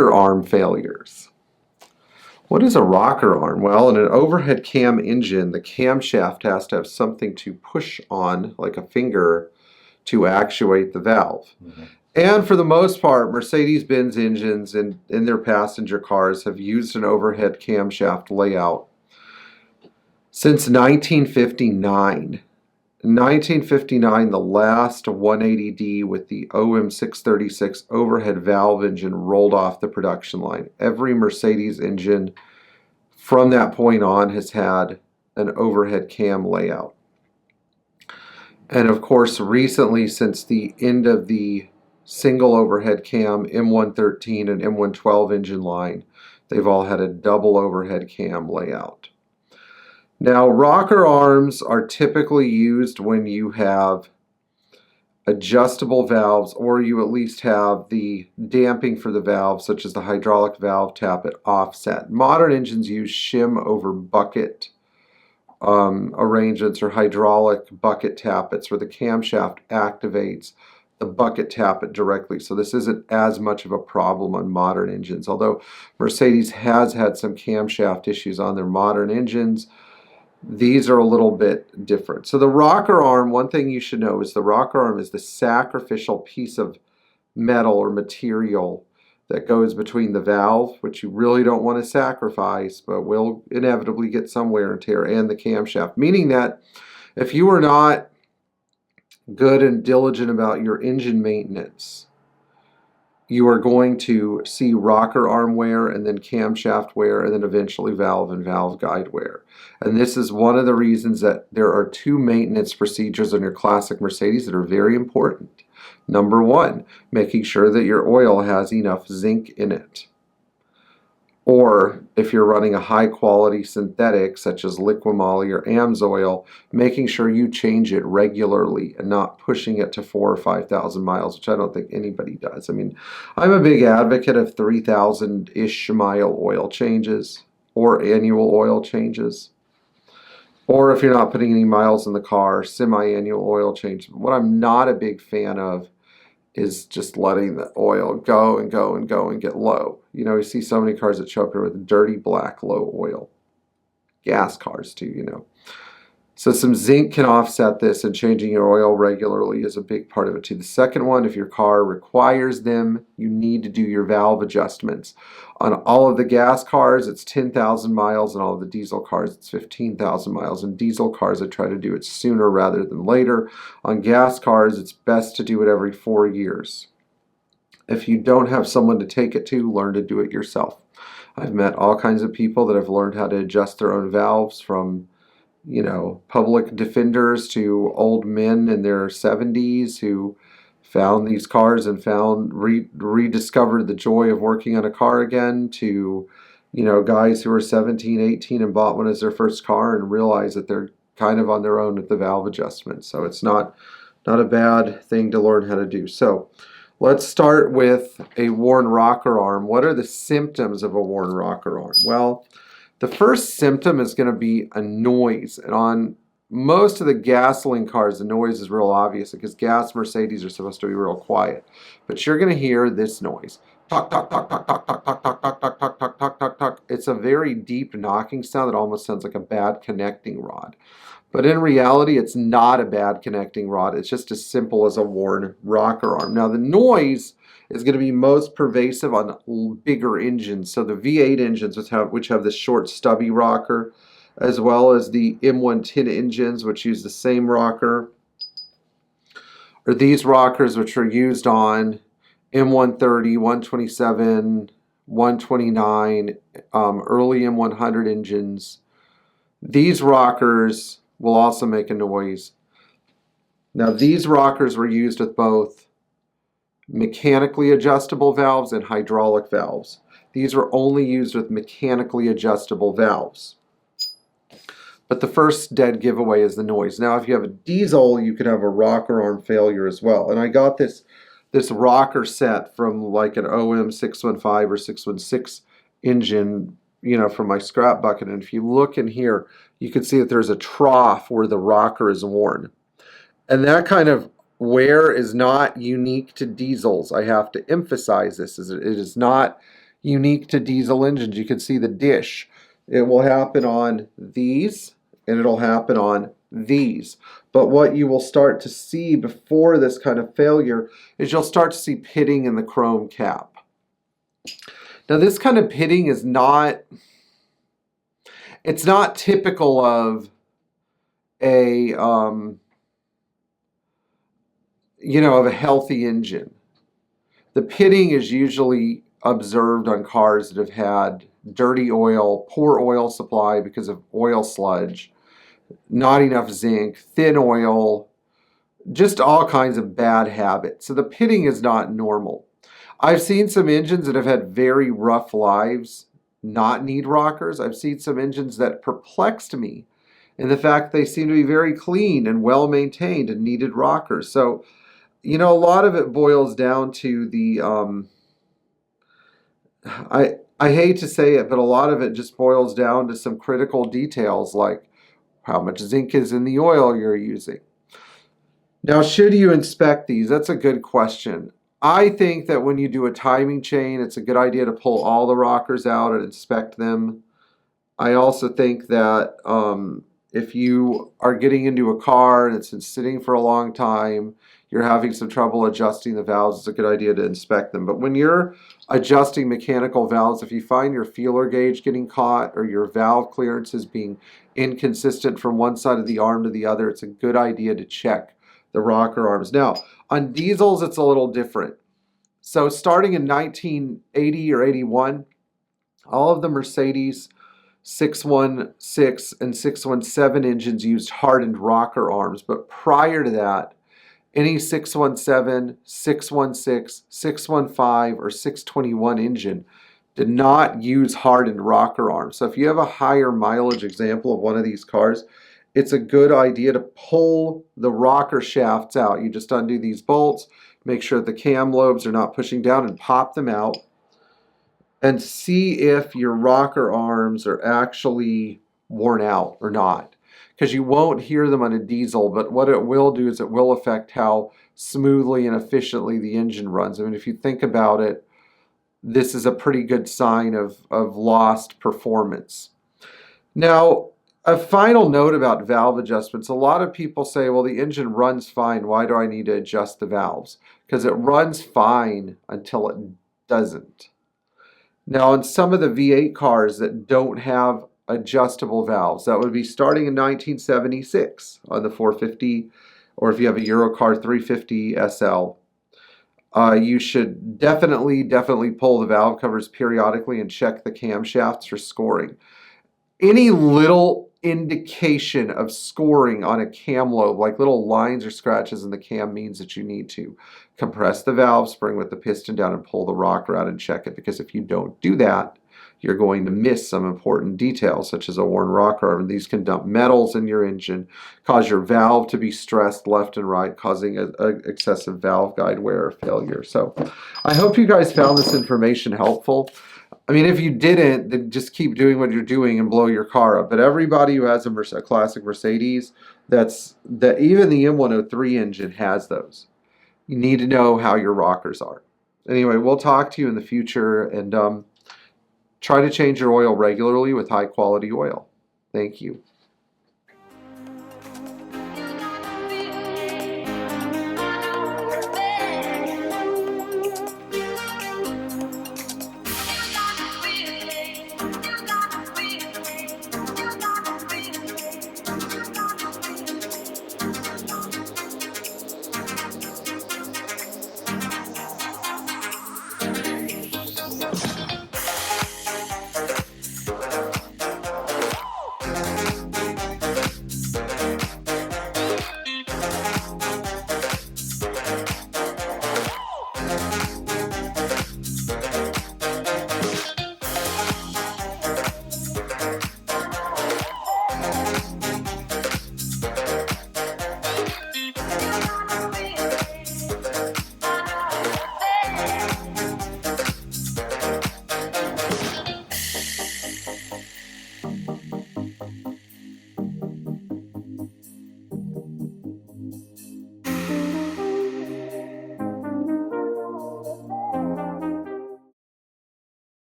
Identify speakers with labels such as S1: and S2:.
S1: rocker arm failures. What is a rocker arm? Well, in an overhead cam engine, the camshaft has to have something to push on, like a finger, to actuate the valve. And for the most part, Mercedes-Benz engines in their passenger cars have used an overhead camshaft layout since 1959. In 1959, the last 180D with the OM636 overhead valve engine rolled off the production line. Every Mercedes engine from that point on has had an overhead cam layout. And of course, recently, since the end of the single overhead cam M113 and M112 engine line, they've all had a double overhead cam layout. Now, rocker arms are typically used when you have adjustable valves, or you at least have the damping for the valve, such as the hydraulic valve tappet offset. Modern engines use shim over bucket arrangements or hydraulic bucket tappets, where the camshaft activates the bucket tappet directly. So this isn't as much of a problem on modern engines, although Mercedes has had some camshaft issues on their modern engines. These are a little bit different. So the rocker arm, one thing you should know is the rocker arm is the sacrificial piece of metal or material that goes between the valve, which you really don't want to sacrifice, but will inevitably get some wear and tear, and the camshaft. Meaning that if you are not good and diligent about your engine maintenance, you are going to see rocker arm wear, and then camshaft wear, and then eventually valve and valve guide wear. And this is one of the reasons that there are two maintenance procedures on your classic Mercedes that are very important. Number one, making sure that your oil has enough zinc in it. Or if you're running a high quality synthetic such as Liquimoly or AMSOIL, making sure you change it regularly and not pushing it to 4,000 or 5,000 miles, which I don't think anybody does. I mean, I'm a big advocate of 3,000-ish mile oil changes or annual oil changes. Or if you're not putting any miles in the car, semi-annual oil change. What I'm not a big fan of is just letting the oil go and go and go and get low. You know, you see so many cars that show up here with dirty black low oil. Gas cars too, you know. So some zinc can offset this, and changing your oil regularly is a big part of it too. The second one, if your car requires them, you need to do your valve adjustments. On all of the gas cars, it's 10,000 miles, and all of the diesel cars, it's 15,000 miles. In diesel cars, I try to do it sooner rather than later. On gas cars, it's best to do it every 4 years. If you don't have someone to take it to, learn to do it yourself. I've met all kinds of people that have learned how to adjust their own valves, from public defenders to old men in their 70s who found these cars and rediscovered the joy of working on a car again, to guys who are 17, 18 and bought one as their first car and realize that they're kind of on their own with the valve adjustment. So it's not a bad thing to learn how to do. So let's start with a worn rocker arm. What are the symptoms of a worn rocker arm? Well, the first symptom is going to be a noise. And on most of the gasoline cars, the noise is real obvious because gas Mercedes are supposed to be real quiet. But you're going to hear this noise. Tuck, tuck, tuck, tuck, tuck, tuck, tuck, tuck, tuck, tuck, tuck, tuck, tuck, tuck, tuck. It's a very deep knocking sound that almost sounds like a bad connecting rod. But in reality, it's not a bad connecting rod. It's just as simple as a worn rocker arm. Now, the noise is going to be most pervasive on bigger engines. So the V8 engines, which have this short stubby rocker, as well as the M110 engines, which use the same rocker, or these rockers which are used on M130, 127, 129, early M100 engines. These rockers will also make a noise. Now, these rockers were used with both mechanically adjustable valves and hydraulic valves. These were only used with mechanically adjustable valves. But the first dead giveaway is the noise. Now, if you have a diesel, you could have a rocker arm failure as well. And I got this rocker set from like an OM615 or 616 engine, from my scrap bucket. And if you look in here, you can see that there's a trough where the rocker is worn. And that kind of wear is not unique to diesels. I have to emphasize this. It is not unique to diesel engines. You can see the dish. It will happen on these, and it'll happen on these. But what you will start to see before this kind of failure is you'll start to see pitting in the chrome cap. Now this kind of pitting is not, it's not typical of a, you know, of a healthy engine. The pitting is usually observed on cars that have had dirty oil, poor oil supply because of oil sludge, not enough zinc, thin oil, just all kinds of bad habits. So the pitting is not normal. I've seen some engines that have had very rough lives not need rockers. I've seen some engines that perplexed me in the fact they seem to be very clean and well maintained and needed rockers. So, you know, a lot of it boils down to the, I hate to say it, but a lot of it just boils down to some critical details like how much zinc is in the oil you're using. Now, should you inspect these? That's a good question. I think that when you do a timing chain, it's a good idea to pull all the rockers out and inspect them. I also think that if you are getting into a car and it's been sitting for a long time, you're having some trouble adjusting the valves, it's a good idea to inspect them. But when you're adjusting mechanical valves, if you find your feeler gauge getting caught or your valve clearances being inconsistent from one side of the arm to the other, it's a good idea to check the rocker arms. Now, on diesels, it's a little different. So starting in 1980 or 81, all of the Mercedes 616 and 617 engines used hardened rocker arms. But prior to that, any 617, 616, 615, or 621 engine did not use hardened rocker arms. So if you have a higher mileage example of one of these cars, it's a good idea to pull the rocker shafts out. You just undo these bolts, make sure that the cam lobes are not pushing down, and pop them out and see if your rocker arms are actually worn out or not. Because you won't hear them on a diesel, but what it will do is it will affect how smoothly and efficiently the engine runs. I mean, if you think about it, this is a pretty good sign of lost performance. Now, a final note about valve adjustments. A lot of people say, well, the engine runs fine. Why do I need to adjust the valves? Because it runs fine until it doesn't. Now, on some of the V8 cars that don't have adjustable valves, that would be starting in 1976 on the 450, or if you have a Eurocar 350 SL, you should definitely pull the valve covers periodically and check the camshafts for scoring. Any little indication of scoring on a cam lobe, like little lines or scratches in the cam, means that you need to compress the valve spring with the piston down and pull the rocker out and check it, because if you don't do that, you're going to miss some important details, such as a worn rocker arm. These can dump metals in your engine, cause your valve to be stressed left and right, causing a excessive valve guide wear or failure. So I hope you guys found this information helpful. I mean, if you didn't, then just keep doing what you're doing and blow your car up. But everybody who has a classic Mercedes, even the M103 engine has those. You need to know how your rockers are. Anyway, we'll talk to you in the future, and try to change your oil regularly with high quality oil. Thank you.